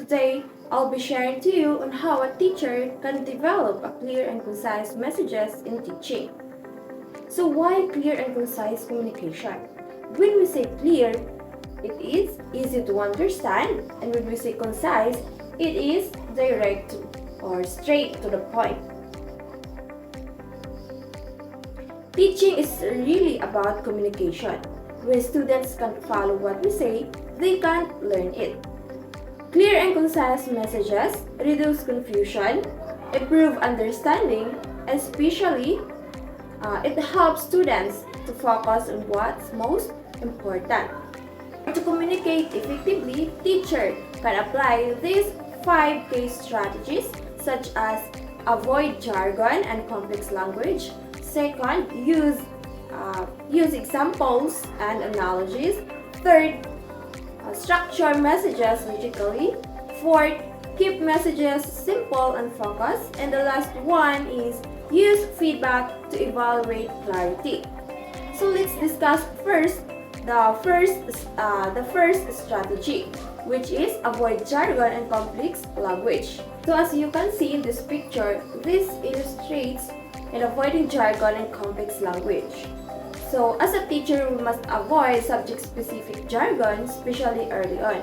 today I'll be sharing to you on how a teacher can develop a clear and concise messages in teaching. So why clear and concise communication? When we say clear, it is easy to understand, and when we say concise, it is direct or straight to the point. Teaching is really about communication. When students can't follow what we say, they can't learn it. Clear and concise messages reduce confusion, improve understanding, especially it helps students to focus on what's most important. To communicate effectively, teacher can apply these 5 case strategies such as avoid jargon and complex language. Second, use examples and analogies. Third, structure messages logically. Fourth, keep messages simple and focused. And the last one is use feedback to evaluate clarity. So let's discuss first the first strategy, which is avoid jargon and complex language. So as you can see in this picture, this illustrates in avoiding jargon and complex language. So as a teacher, we must avoid subject-specific jargon, especially early on.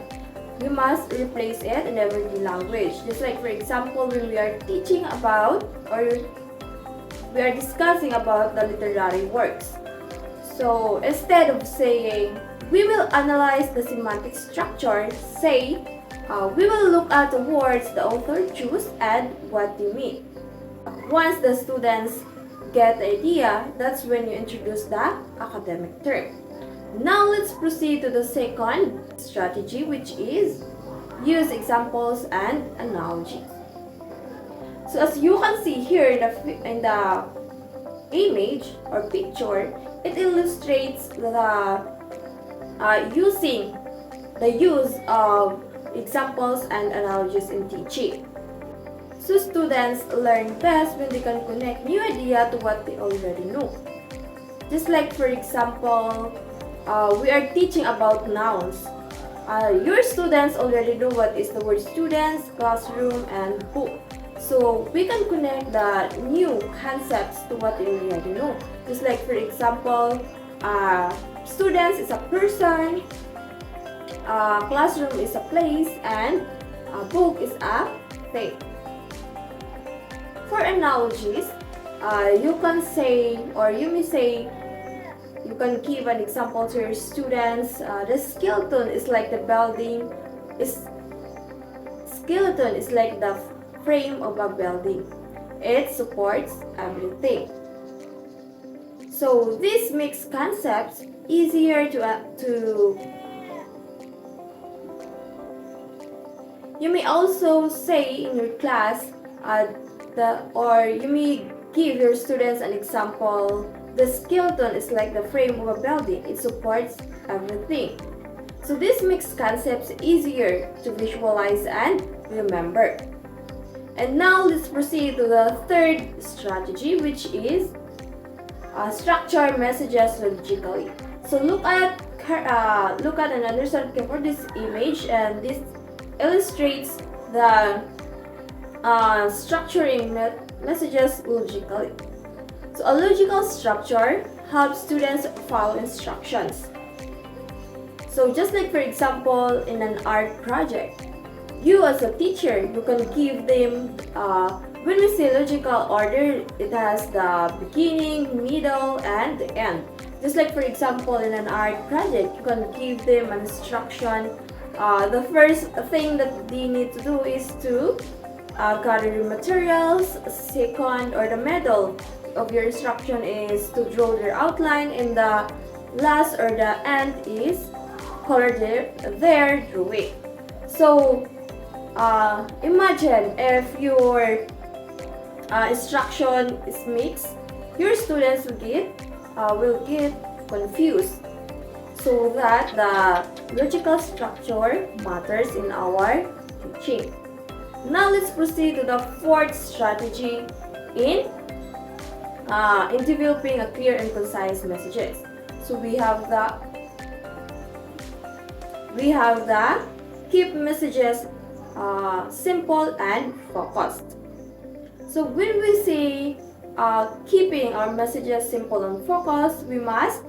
We must replace it in everyday language. Just like, for example, when we are teaching about or we are discussing about the literary works. So instead of saying, we will analyze the semantic structure, say, we will look at the words the author chose and what they mean. Once the students get the idea, that's when you introduce the academic term. Now let's proceed to the second strategy, which is use examples and analogies. So as you can see here in the image or picture, it illustrates the use of examples and analogies in teaching. So students learn best when they can connect new idea to what they already know. Just like, for example, we are teaching about nouns. Your students already know what is the word students, classroom, and book. So we can connect the new concepts to what they already know. Just like, for example, students is a person, classroom is a place, and a book is a thing. For analogies, you can say, or you may say, you can give an example to your students. The skeleton is like the building. Skeleton is like the frame of a building. It supports everything. So this makes concepts easier to. You may also say in your class, or you may give your students an example. The skeleton is like the frame of a building. It supports everything. So this makes concepts easier to visualize and remember. And now let's proceed to the third strategy, which is structure messages logically. So look at and understand carefully this image, and this illustrates the structuring messages logically. So a logical structure helps students follow instructions. So just like, for example, in an art project, you as a teacher, you can give them, when we say logical order, it has the beginning, middle, and the end. Just like, for example, in an art project, you can give them an instruction. The first thing that they need to do is to gather the materials. Second, or the middle of your instruction is to draw their outline, and the last or the end is color their drawing. So imagine if your instruction is mixed, your students will get confused. So that the logical structure matters in our teaching. Now let's proceed to the fourth strategy in developing a clear and concise messages. So we have the keep messages simple and focused. So when we say keeping our messages simple and focused, we must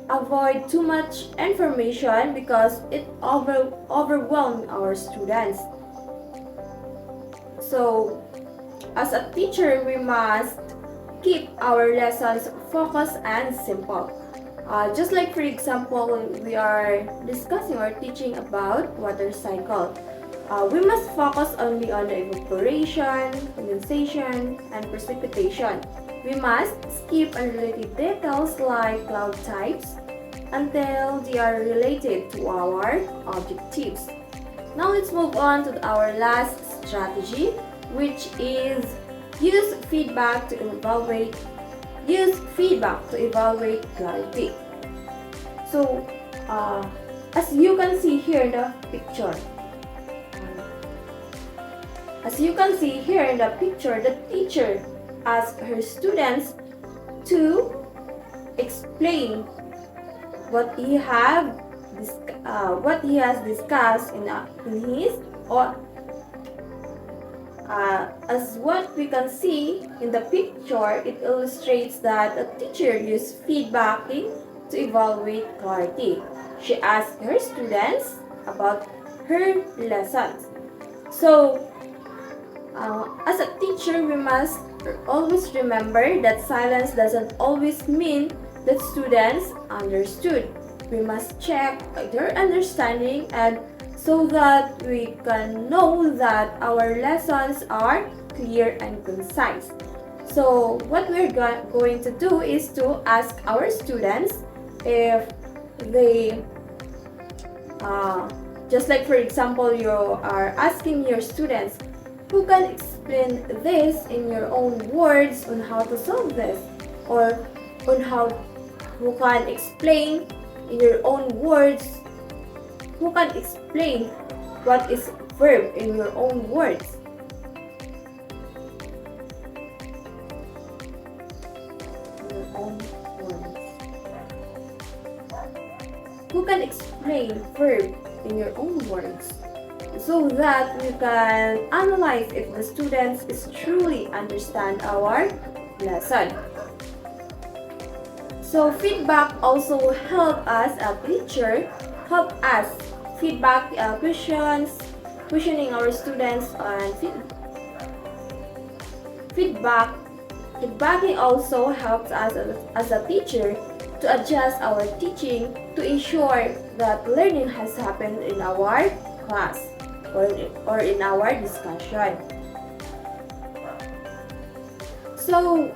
avoid too much information because it overwhelms our students. So as a teacher, we must keep our lessons focused and simple. Just like for example, we are discussing or teaching about water cycle. We must focus only on the evaporation, condensation, and precipitation. We must skip unrelated details like cloud types until they are related to our objectives. Now let's move on to our last strategy, which is use feedback to evaluate clarity. So, as you can see here in the picture, the teacher asks her students to explain what he has discussed in his or as what we can see in the picture, it illustrates that a teacher used feedbacking to evaluate clarity. She asked her students about her lessons. So, as a teacher, we must always remember that silence doesn't always mean that students understood. We must check their understanding and so that we can know that our lessons are clear and concise. So what we're going to do is to ask our students if they, just like for example, you are asking your students, who can explain this in your own words on how to solve this, or on who can explain in your own words, who can explain what is verb in your own words. Who can explain verb in your own words, so that we can analyze if the students is truly understand our lesson. So feedback also help us a teacher, help us feedback questioning our students, and feedbacking also helps us as a teacher to adjust our teaching to ensure that learning has happened in our class or in our discussion. So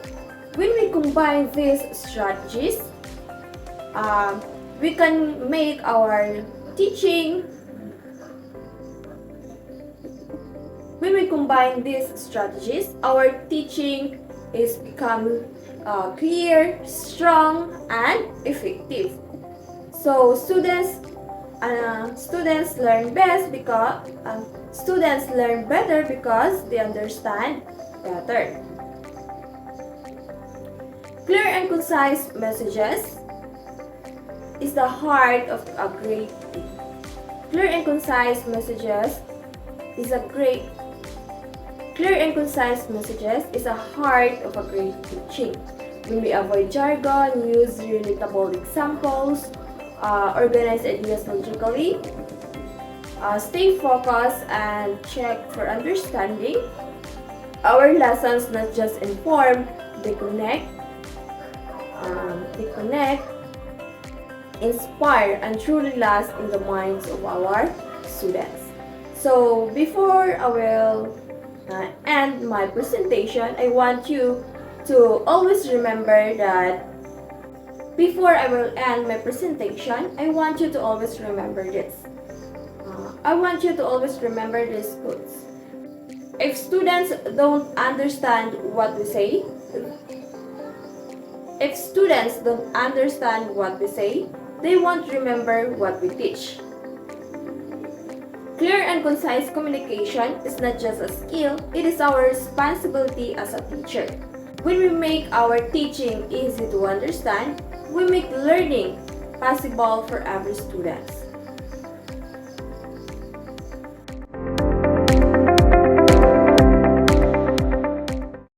when we combine these strategies, we can make our teaching. When we combine these strategies, our teaching is become clear, strong, and effective. So students learn better because they understand better. Clear and concise messages is the heart of a great teaching. Clear and concise messages is a heart of a great teaching. When we avoid jargon, use relatable examples, organize ideas logically, stay focused, and check for understanding, our lessons not just inform, they connect, inspire, and truly last in the minds of our students. So before I will end my presentation, I want you to always remember that before I will end my presentation, I want you to always remember this. I want you to always remember these quotes. If students don't understand what we say, they won't remember what we teach. Clear and concise communication is not just a skill, it is our responsibility as a teacher. When we make our teaching easy to understand, we make learning possible for every student.